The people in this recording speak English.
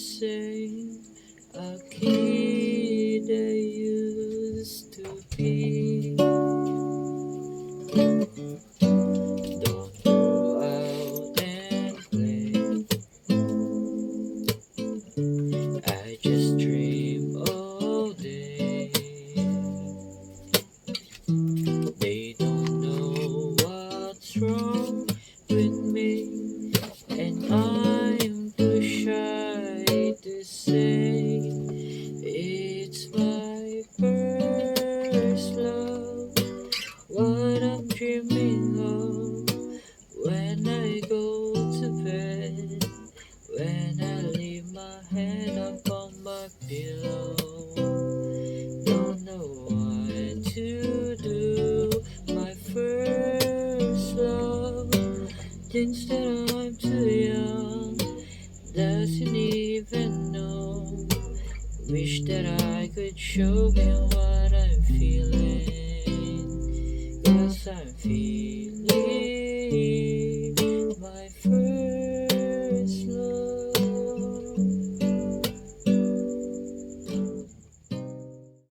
same a kid I used to be. Don't go out and play. I just dream all day. They don't know what's wrong with me, and I'm too shy to say it's my first love. What I'm dreaming of when I go to bed, when I lay my head upon my pillow. Don't know what to do. My first love thinks that I'm too young, doesn't even know. Wish that I could show him what I'm feeling, 'cause I'm feeling